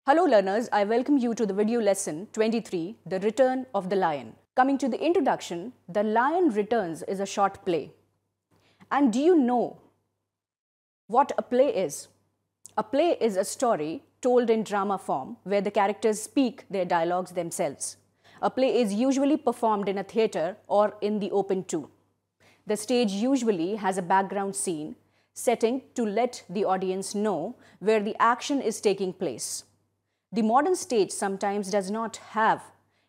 Hello learners, I welcome you to the video lesson 23, The Return of the Lion. Coming to the introduction, The Lion Returns is a short play. And do you know what a play is? A play is a story told in drama form where the characters speak their dialogues themselves. A play is usually performed in a theatre or in the open too. The stage usually has a background scene setting to let the audience know where the action is taking place. The modern stage sometimes does not have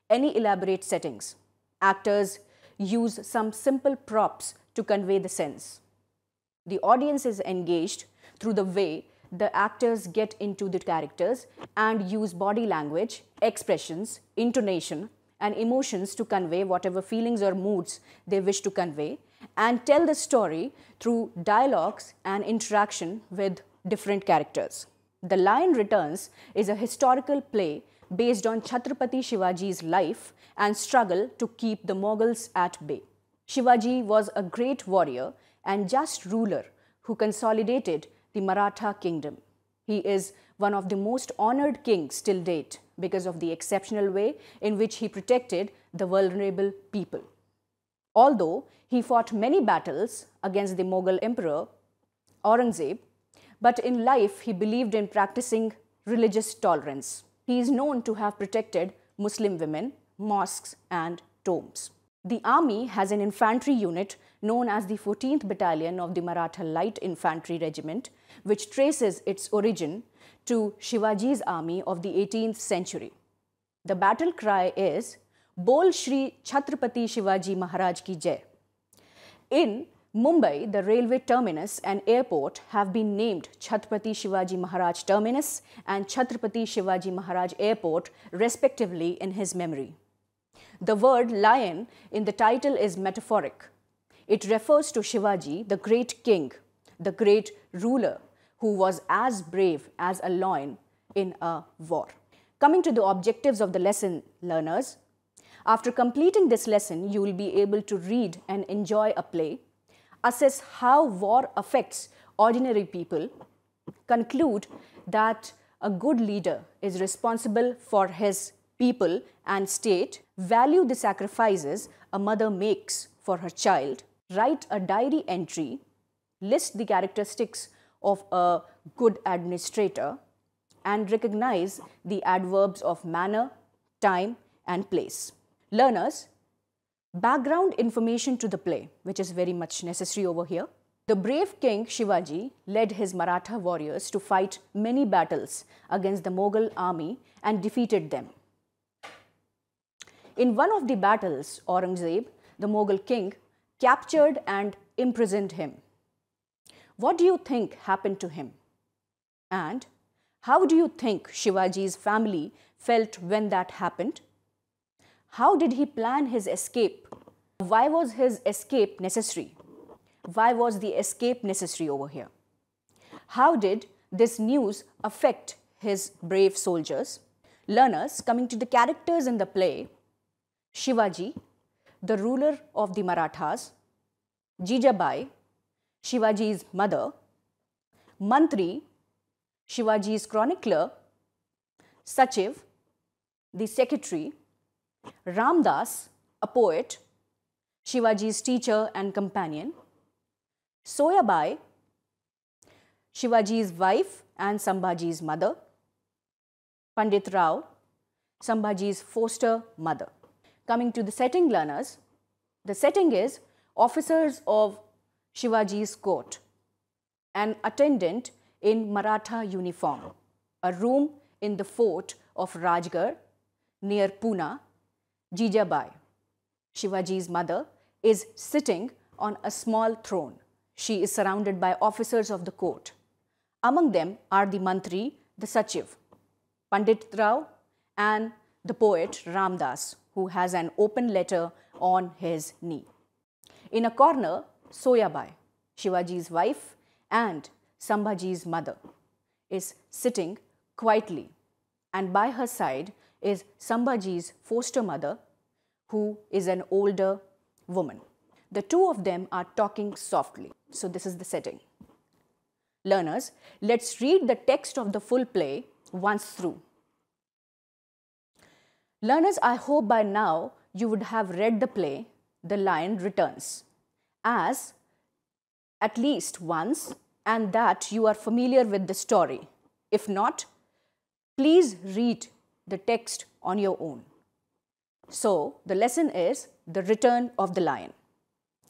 any elaborate settings. Actors use some simple props to convey the sense. The audience is engaged through the way the actors get into the characters and use body language, expressions, intonation, and emotions to convey whatever feelings or moods they wish to convey and tell the story through dialogues and interaction with different characters. The Lion Returns is a historical play based on Chhatrapati Shivaji's life and struggle to keep the Mughals at bay. Shivaji was a great warrior and just ruler who consolidated the Maratha kingdom. He is one of the most honored kings till date because of the exceptional way in which he protected the vulnerable people. Although he fought many battles against the Mughal emperor Aurangzeb, but in life he believed in practicing religious tolerance. He is known to have protected Muslim women, mosques and tombs. The army has an infantry unit known as the 14th Battalion of the Maratha Light Infantry Regiment, which traces its origin to Shivaji's army of the 18th century. The battle cry is, Bol Shri Chhatrapati Shivaji Maharaj Ki Jai. In Mumbai, the railway terminus and airport have been named Chhatrapati Shivaji Maharaj Terminus and Chhatrapati Shivaji Maharaj Airport, respectively, in his memory. The word lion in the title is metaphoric. It refers to Shivaji, the great king, the great ruler, who was as brave as a lion in a war. Coming to the objectives of the lesson, learners, after completing this lesson, you will be able to read and enjoy a play, assess how war affects ordinary people, conclude that a good leader is responsible for his people and state, value the sacrifices a mother makes for her child, write a diary entry, list the characteristics of a good administrator, and recognize the adverbs of manner, time, and place. Learners, background information to the play, which is very much necessary over here. The brave king Shivaji led his Maratha warriors to fight many battles against the Mughal army and defeated them. In one of the battles, Aurangzeb, the Mughal king, captured and imprisoned him. What do you think happened to him? And how do you think Shivaji's family felt when that happened? How did he plan his escape? Why was his escape necessary? Why was the escape necessary over here? How did this news affect his brave soldiers? Learners, coming to the characters in the play, Shivaji, the ruler of the Marathas, Jijabai, Shivaji's mother, Mantri, Shivaji's chronicler, Sachiv, the secretary, Ramdas, a poet, Shivaji's teacher and companion, Soyabai, Shivaji's wife and Sambhaji's mother, Pandit Rao, Sambhaji's foster mother. Coming to the setting, learners, the setting is officers of Shivaji's court, an attendant in Maratha uniform, a room in the fort of Rajgarh near Pune, Jijabai, Shivaji's mother, is sitting on a small throne. She is surrounded by officers of the court. Among them are the Mantri, the Sachiv, Pandit Rao, and the poet Ramdas, who has an open letter on his knee. In a corner, Soyabai, Shivaji's wife and Sambhaji's mother, is sitting quietly, and by her side is Sambhaji's foster mother, who is an older woman. The two of them are talking softly. So this is the setting. Learners, let's read the text of the full play once through. Learners, I hope by now you would have read the play The Lion Returns as at least once, and that you are familiar with the story. If not, please read the text on your own. So, the lesson is The Return of the Lion.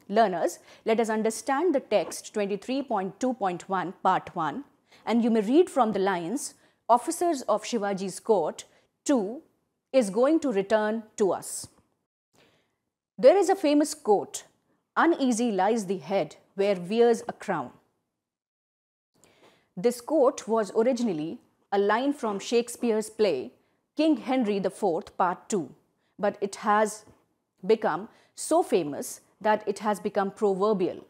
Learners, let us understand the text 23.2.1 part 1, and you may read from the lines, Officers of Shivaji's court 2 is going to return to us. There is a famous quote, uneasy lies the head where wears a crown. This quote was originally a line from Shakespeare's play King Henry IV Part 2, but it has become so famous that it has become proverbial.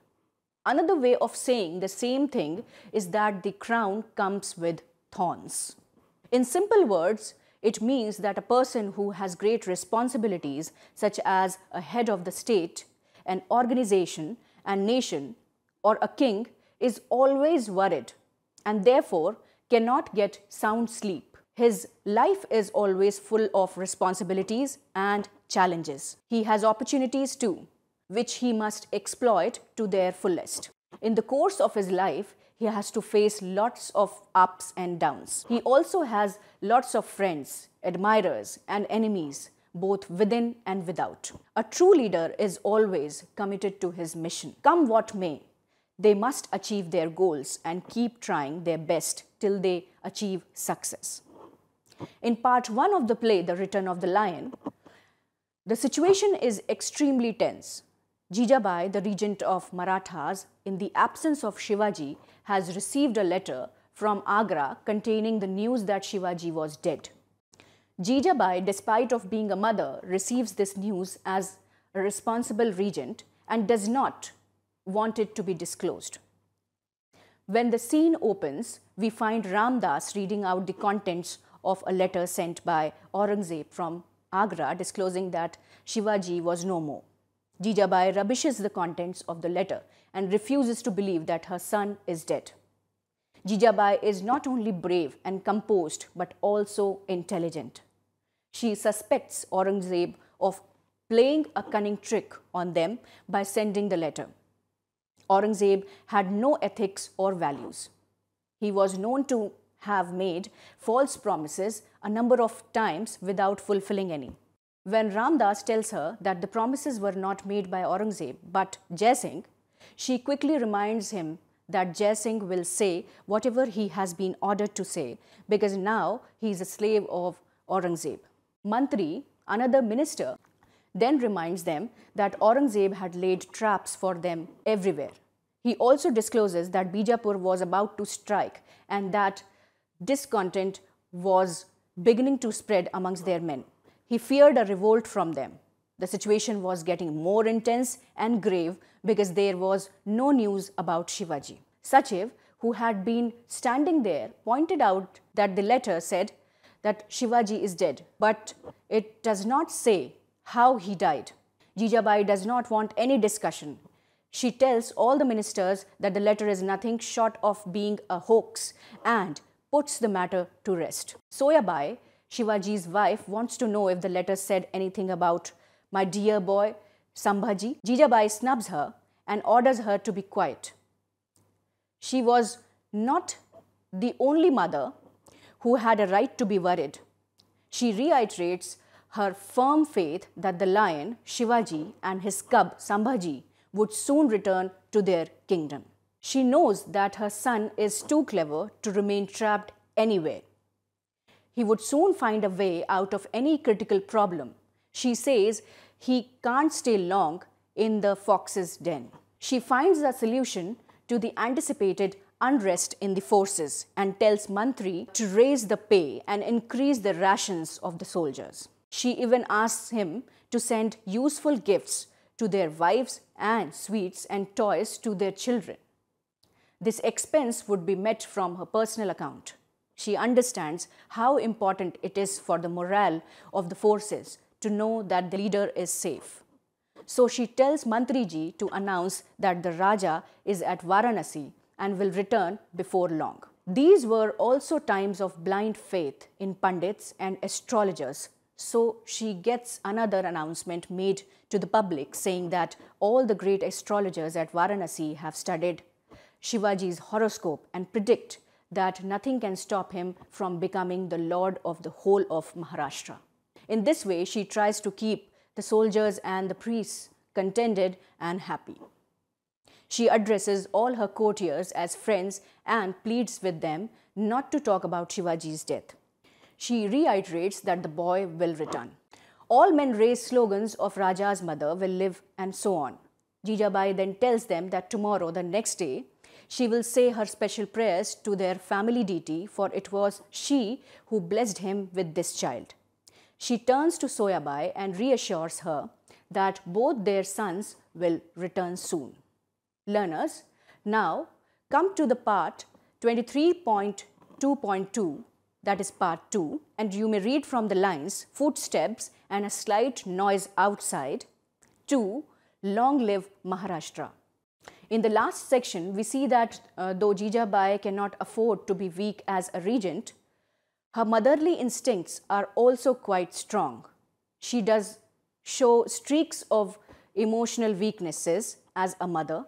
Another way of saying the same thing is that the crown comes with thorns. In simple words, it means that a person who has great responsibilities, such as a head of the state, an organization, and nation, or a king, is always worried and therefore cannot get sound sleep. His life is always full of responsibilities and challenges. He has opportunities too, which he must exploit to their fullest. In the course of his life, he has to face lots of ups and downs. He also has lots of friends, admirers, and enemies, both within and without. A true leader is always committed to his mission. Come what may, they must achieve their goals and keep trying their best till they achieve success. In part 1 of the play, The Return of the Lion, the situation is extremely tense. Jijabai, the regent of Marathas, in the absence of Shivaji, has received a letter from Agra containing the news that Shivaji was dead. Jijabai, despite of being a mother, receives this news as a responsible regent and does not want it to be disclosed. When the scene opens, we find Ramdas reading out the contents of a letter sent by Aurangzeb from Agra disclosing that Shivaji was no more. Jijabai rubbishes the contents of the letter and refuses to believe that her son is dead. Jijabai is not only brave and composed but also intelligent. She suspects Aurangzeb of playing a cunning trick on them by sending the letter. Aurangzeb had no ethics or values. He was known to have made false promises a number of times without fulfilling any. When Ramdas tells her that the promises were not made by Aurangzeb but Jai Singh, she quickly reminds him that Jai Singh will say whatever he has been ordered to say because now he is a slave of Aurangzeb. Mantri, another minister, then reminds them that Aurangzeb had laid traps for them everywhere. He also discloses that Bijapur was about to strike and that discontent was beginning to spread amongst their men. He feared a revolt from them. The situation was getting more intense and grave because there was no news about Shivaji. Sachiv, who had been standing there, pointed out that the letter said that Shivaji is dead, but it does not say how he died. Jijabai does not want any discussion. She tells all the ministers that the letter is nothing short of being a hoax and puts the matter to rest. Soyabai, Shivaji's wife, wants to know if the letter said anything about my dear boy Sambhaji. Jijabai snubs her and orders her to be quiet. She was not the only mother who had a right to be worried. She reiterates her firm faith that the lion, Shivaji, and his cub, Sambhaji, would soon return to their kingdom. She knows that her son is too clever to remain trapped anywhere. He would soon find a way out of any critical problem. She says he can't stay long in the fox's den. She finds a solution to the anticipated unrest in the forces and tells Mantri to raise the pay and increase the rations of the soldiers. She even asks him to send useful gifts to their wives and sweets and toys to their children. This expense would be met from her personal account. She understands how important it is for the morale of the forces to know that the leader is safe. So she tells Mantriji to announce that the Raja is at Varanasi and will return before long. These were also times of blind faith in pundits and astrologers, So she gets another announcement made to the public saying that all the great astrologers at Varanasi have studied Shivaji's horoscope and predict that nothing can stop him from becoming the lord of the whole of Maharashtra. In this way, she tries to keep the soldiers and the priests contented and happy. She addresses all her courtiers as friends and pleads with them not to talk about Shivaji's death. She reiterates that the boy will return. All men raise slogans of Raja's mother will live and so on. Jijabai then tells them that tomorrow, the next day, she will say her special prayers to their family deity, for it was she who blessed him with this child. She turns to Soyabai and reassures her that both their sons will return soon. Learners, now come to the part 23.2.2, that is part 2, and you may read from the lines footsteps and a slight noise outside to long live Maharashtra. In the last section, we see that though Jijabai cannot afford to be weak as a regent, her motherly instincts are also quite strong. She does show streaks of emotional weaknesses as a mother.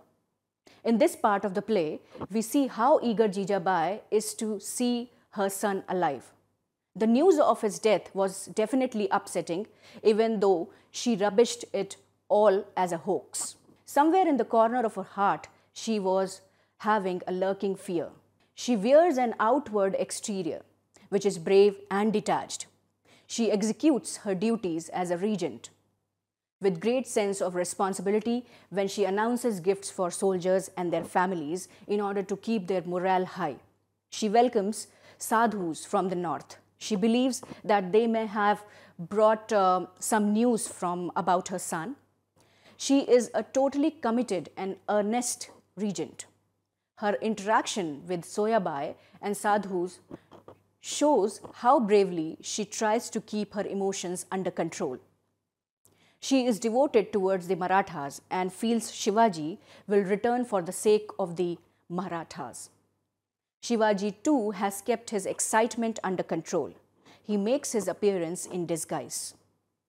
In this part of the play, we see how eager Jijabai is to see her son alive. The news of his death was definitely upsetting, even though she rubbished it all as a hoax. Somewhere in the corner of her heart, she was having a lurking fear. She wears an outward exterior, which is brave and detached. She executes her duties as a regent with great sense of responsibility when she announces gifts for soldiers and their families in order to keep their morale high. She welcomes sadhus from the north. She believes that they may have brought some news about her son. She is a totally committed and earnest regent. Her interaction with Soyabai and sadhus shows how bravely she tries to keep her emotions under control. She is devoted towards the Marathas and feels Shivaji will return for the sake of the Marathas. Shivaji too has kept his excitement under control. He makes his appearance in disguise.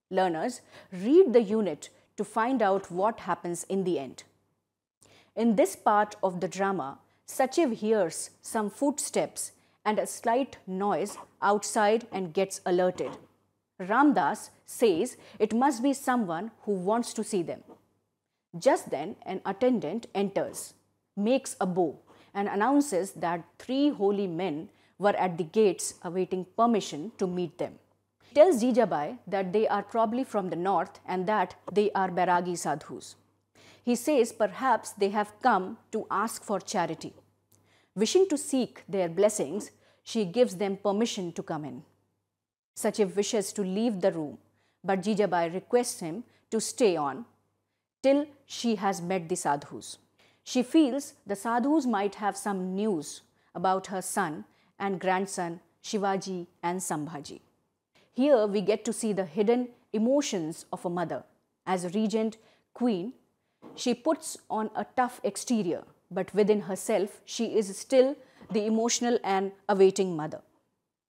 Learners, read the unit to find out what happens in the end. In this part of the drama, Sachiv hears some footsteps and a slight noise outside and gets alerted. Ramdas says it must be someone who wants to see them. Just then, an attendant enters, makes a bow, and announces that 3 holy men were at the gates awaiting permission to meet them. He tells Jijabai that they are probably from the north and that they are Bairagi sadhus. He says perhaps they have come to ask for charity. Wishing to seek their blessings, she gives them permission to come in. Sachiv wishes to leave the room, but Jijabai requests him to stay on till she has met the sadhus. She feels the sadhus might have some news about her son and grandson Shivaji and Sambhaji. Here we get to see the hidden emotions of a mother. As a regent queen, she puts on a tough exterior, but within herself she is still the emotional and awaiting mother.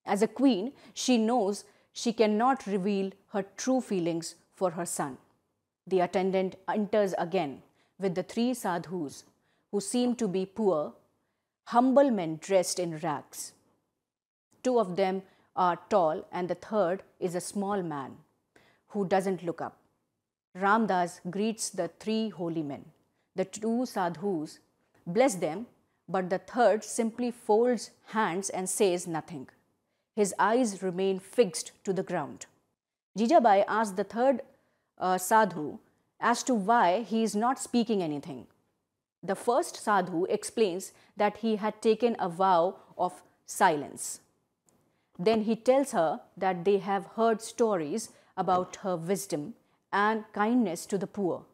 As a queen, she knows she cannot reveal her true feelings for her son. The attendant enters again with the 3 sadhus who seem to be poor, humble men dressed in rags. 2 of them are tall and the third is a small man who doesn't look up. Ramdas greets the 3 holy men. The 2 sadhus bless them, but the third simply folds hands and says nothing. His eyes remain fixed to the ground. Jijabai asks the third sadhu as to why he is not speaking anything. The first sadhu explains that he had taken a vow of silence. Then he tells her that they have heard stories about her wisdom and kindness to the poor.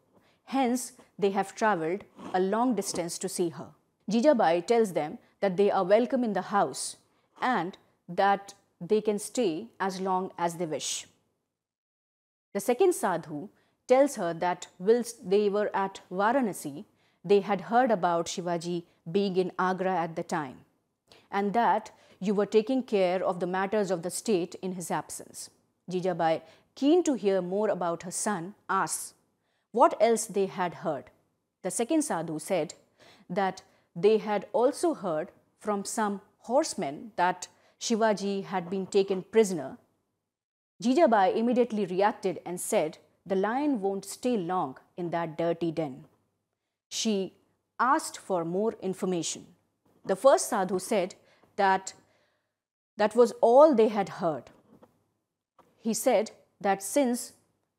Hence, they have travelled a long distance to see her. Jijabai tells them that they are welcome in the house and that they can stay as long as they wish. The second sadhu tells her that whilst they were at Varanasi, they had heard about Shivaji being in Agra at the time, and that you were taking care of the matters of the state in his absence. Jijabai, keen to hear more about her son, asks what else they had heard. The second sadhu said that they had also heard from some horsemen that Shivaji had been taken prisoner. Jijabai immediately reacted and said, "The lion won't stay long in that dirty den." She asked for more information. The first sadhu said that was all they had heard. He said that since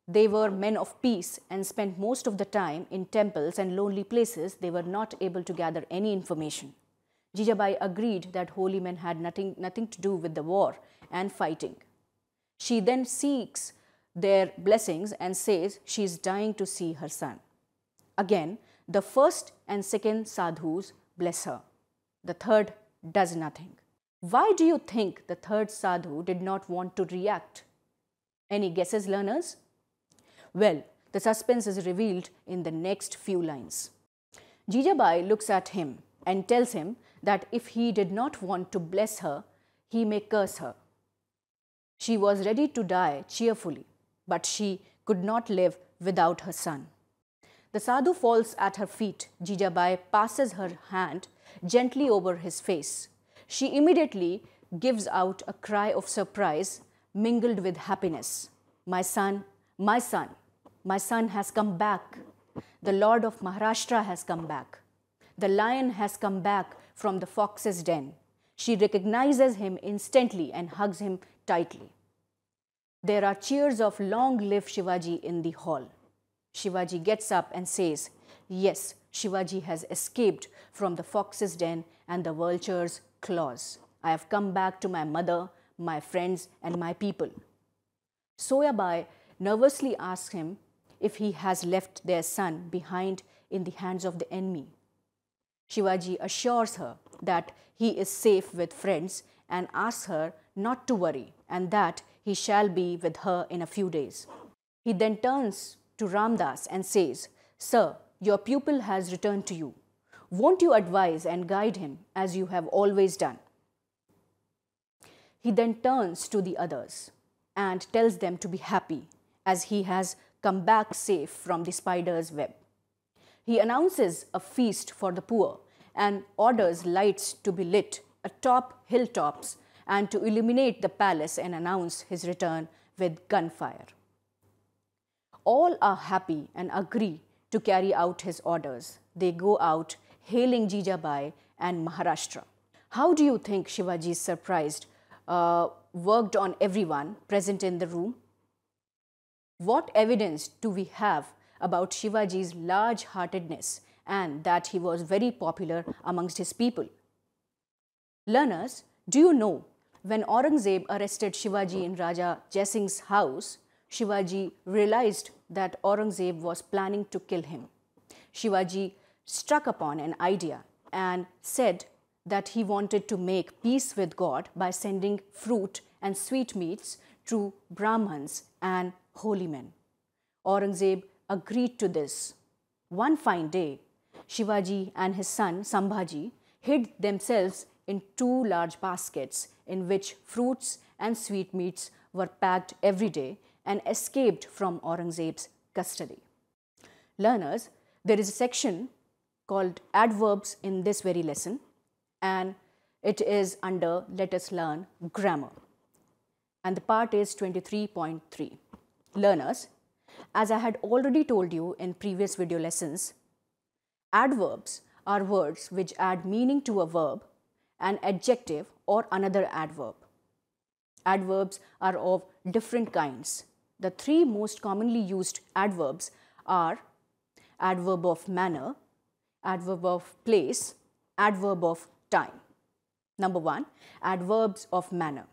they were men of peace and spent most of the time in temples and lonely places, they were not able to gather any information. Jijabai agreed that holy men had nothing to do with the war and fighting. She then seeks their blessings and says she is dying to see her son. Again, the first and second sadhus bless her. The third does nothing. Why do you think the third sadhu did not want to react? Any guesses, learners? Well, the suspense is revealed in the next few lines. Jijabai looks at him and tells him that if he did not want to bless her, he may curse her. She was ready to die cheerfully, but she could not live without her son. The sadhu falls at her feet. Jijabai passes her hand gently over his face. She immediately gives out a cry of surprise mingled with happiness. "My son, my son, my son has come back. The Lord of Maharashtra has come back. The lion has come back from the fox's den." She recognizes him instantly and hugs him tightly. There are cheers of "Long live Shivaji" in the hall. Shivaji gets up and says, yes, Shivaji has escaped from the fox's den and the vulture's claws. I have come back to my mother, my friends, and my people. Soyabai nervously asks him if he has left their son behind in the hands of the enemy. Shivaji assures her that he is safe with friends and asks her not to worry and that he shall be with her in a few days. He then turns to Ramdas and says, "Sir, your pupil has returned to you. Won't you advise and guide him as you have always done?" He then turns to the others and tells them to be happy as he has come back safe from the spider's web. He announces a feast for the poor and orders lights to be lit atop hilltops and to illuminate the palace and announce his return with gunfire. All are happy and agree to carry out his orders. They go out hailing Jijabai and Maharashtra. How do you think Shivaji's surprise worked on everyone present in the room? What evidence do we have about Shivaji's large-heartedness and that he was very popular amongst his people? Learners, do you know when Aurangzeb arrested Shivaji in Raja Jai Singh's house, Shivaji realized that Aurangzeb was planning to kill him. Shivaji struck upon an idea and said that he wanted to make peace with God by sending fruit and sweetmeats to Brahmins and holy men. Aurangzeb agreed to this. One fine day, Shivaji and his son Sambhaji hid themselves in 2 large baskets in which fruits and sweetmeats were packed every day and escaped from Aurangzeb's custody. Learners, there is a section called adverbs in this very lesson, and it is under Let Us Learn Grammar. And the part is 23.3. Learners, as I had already told you in previous video lessons, adverbs are words which add meaning to a verb, an adjective or another adverb. Adverbs are of different kinds. The 3 most commonly used adverbs are adverb of manner, adverb of place, adverb of time. Number 1, adverbs of manner.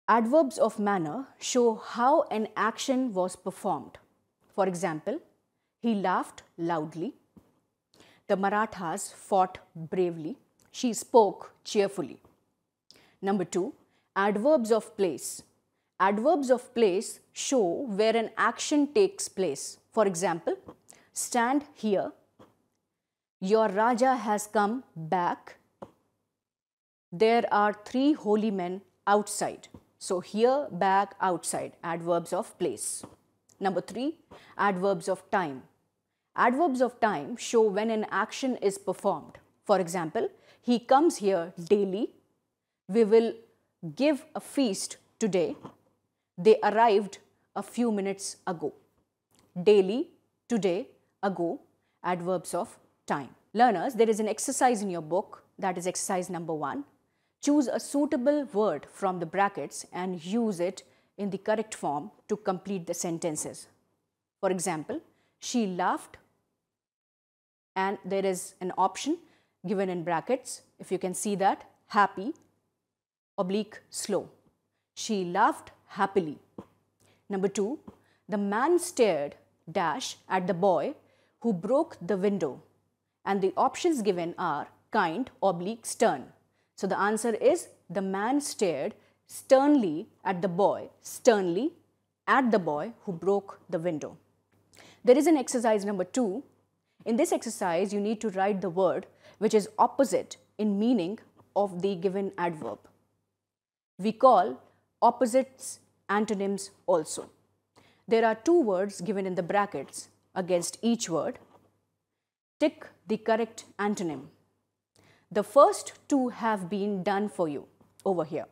Adverbs of manner show how an action was performed. For example, he laughed loudly. The Marathas fought bravely. She spoke cheerfully. Number 2, adverbs of place. Adverbs of place show where an action takes place. For example, stand here. Your Raja has come back. There are 3 holy men outside. So here, back, outside, adverbs of place. Number 3, adverbs of time. Adverbs of time show when an action is performed. For example, he comes here daily. We will give a feast today. They arrived a few minutes ago. Daily, today, ago, adverbs of time. Learners, there is an exercise in your book, that is exercise number 1. Choose a suitable word from the brackets and use it in the correct form to complete the sentences. For example, she laughed, and there is an option given in brackets, if you can see that, happy, oblique, slow. She laughed happily. Number 2, the man stared dash at the boy who broke the window, and the options given are kind, oblique, stern. So the answer is the man stared sternly at the boy who broke the window. There is an exercise number 2. In this exercise, you need to write the word which is opposite in meaning of the given adverb. We call opposites antonyms also. There are 2 words given in the brackets against each word. Tick the correct antonym. The first 2 have been done for you over here.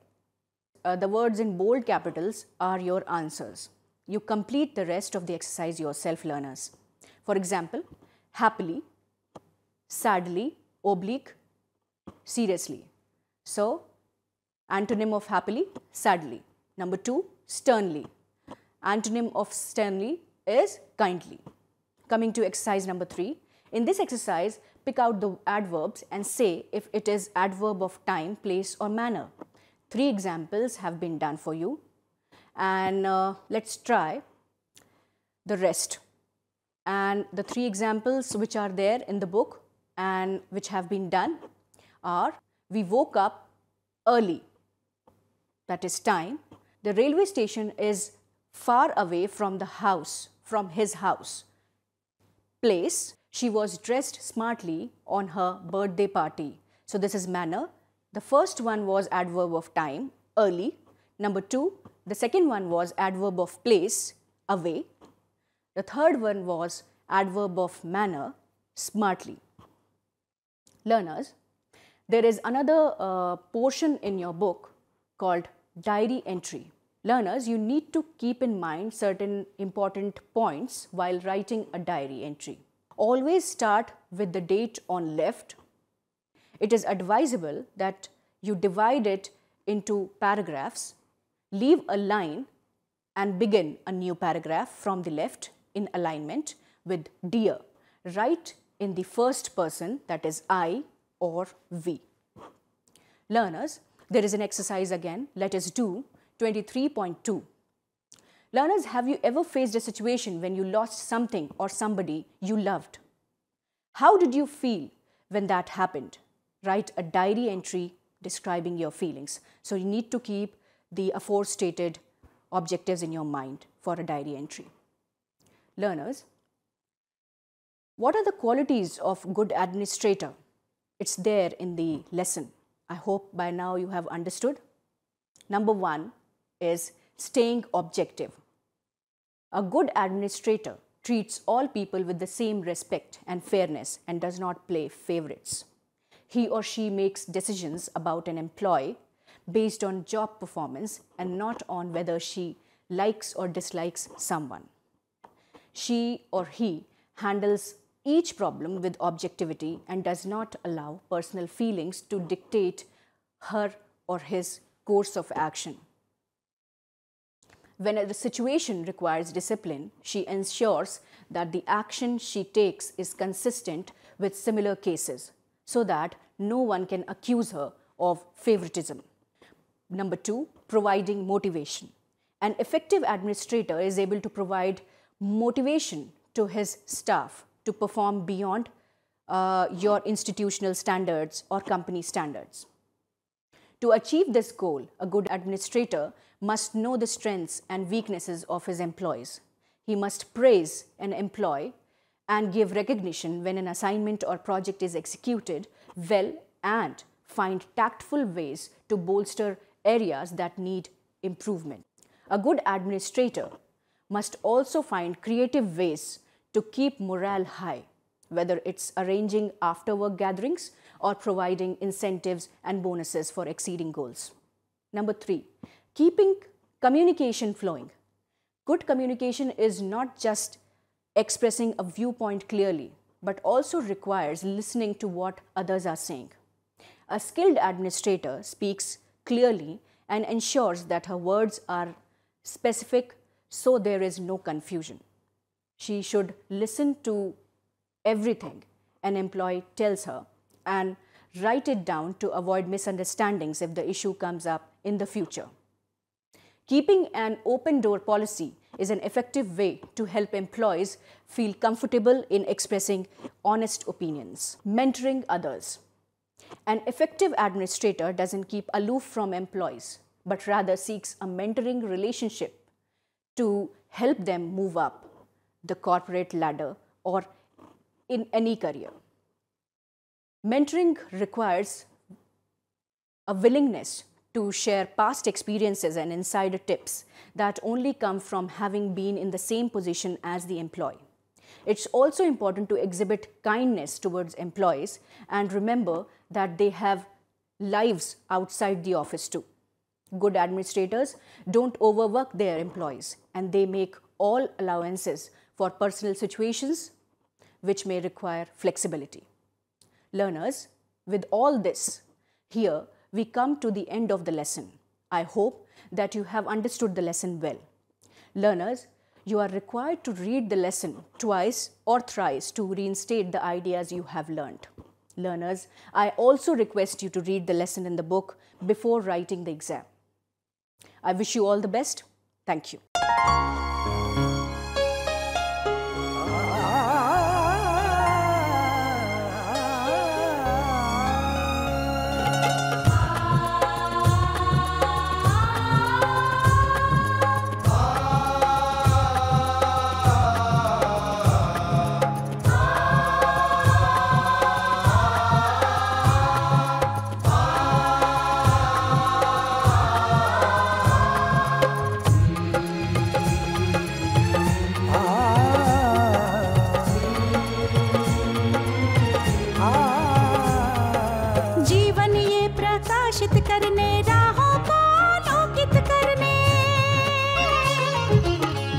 The words in bold capitals are your answers. You complete the rest of the exercise yourself, learners. For example, happily, sadly, oblique, seriously. So, antonym of happily, sadly. Number 2, sternly. Antonym of sternly is kindly. Coming to exercise number 3. In this exercise, pick out the adverbs and say if it is adverb of time, place or manner. 3 examples have been done for you, and let's try the rest. And the 3 examples which are there in the book and which have been done are: we woke up early, that is time. The railway station is far away from the house, from his house. Place, she was dressed smartly on her birthday party. So this is manner. The first one was adverb of time, early. Number 2, the second one was adverb of place, away. The third one was adverb of manner, smartly. Learners, there is another portion in your book called diary entry. Learners, you need to keep in mind certain important points while writing a diary entry. Always start with the date on left. It is advisable that you divide it into paragraphs, leave a line and begin a new paragraph from the left in alignment with dear. Write in the first person, that is I or we. Learners, there is an exercise again. Let us do 23.2. Learners, have you ever faced a situation when you lost something or somebody you loved? How did you feel when that happened? Write a diary entry describing your feelings. So you need to keep the aforestated objectives in your mind for a diary entry. Learners, what are the qualities of good administrator? It's there in the lesson. I hope by now you have understood. Number 1 is staying objective. A good administrator treats all people with the same respect and fairness and does not play favorites. He or she makes decisions about an employee based on job performance and not on whether she likes or dislikes someone. She or he handles each problem with objectivity and does not allow personal feelings to dictate her or his course of action. When a situation requires discipline, she ensures that the action she takes is consistent with similar cases so that no one can accuse her of favoritism. Number 2, providing motivation. An effective administrator is able to provide motivation to his staff to perform beyond your institutional standards or company standards. To achieve this goal, a good administrator must know the strengths and weaknesses of his employees. He must praise an employee and give recognition when an assignment or project is executed well and find tactful ways to bolster areas that need improvement. A good administrator must also find creative ways to keep morale high, whether it's arranging after-work gatherings or providing incentives and bonuses for exceeding goals. Number 3, keeping communication flowing. Good communication is not just expressing a viewpoint clearly, but also requires listening to what others are saying. A skilled administrator speaks clearly and ensures that her words are specific so there is no confusion. She should listen to everything an employee tells her and write it down to avoid misunderstandings if the issue comes up in the future. Keeping an open door policy is an effective way to help employees feel comfortable in expressing honest opinions. Mentoring others. An effective administrator doesn't keep aloof from employees, but rather seeks a mentoring relationship to help them move up the corporate ladder or in any career. Mentoring requires a willingness to share past experiences and insider tips that only come from having been in the same position as the employee. It's also important to exhibit kindness towards employees and remember that they have lives outside the office too. Good administrators don't overwork their employees and they make all allowances for personal situations which may require flexibility. Learners, with all this, here we come to the end of the lesson. I hope that you have understood the lesson well. Learners, you are required to read the lesson twice or thrice to reinstate the ideas you have learned. Learners, I also request you to read the lesson in the book before writing the exam. I wish you all the best. Thank you.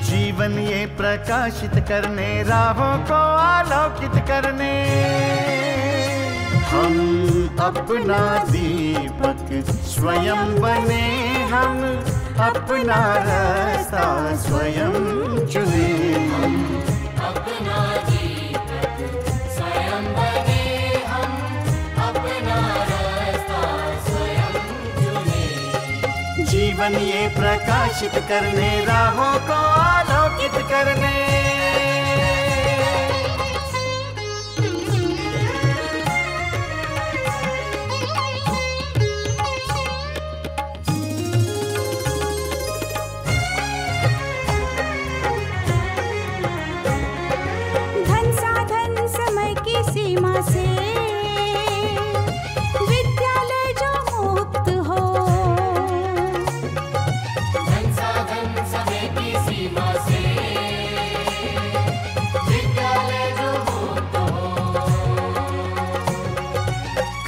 जीवन ये प्रकाशित करने राहों को आलोकित करने हम अपना दीपक स्वयं बने हम अपना रास्ता स्वयं चुने हम अपना दीपक स्वयं बने हम अपना रास्ता स्वयं चुने जीवन ये प्रकाशित करने राहों को आलोकित करने धन साधन समय की सीमा से विद्यालय जो मुक्त हो धन साधन समय की सीमा से विद्यालय जो मुक्त हो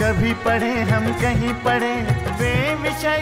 कभी पढ़े हम कहीं पढ़े वे विषय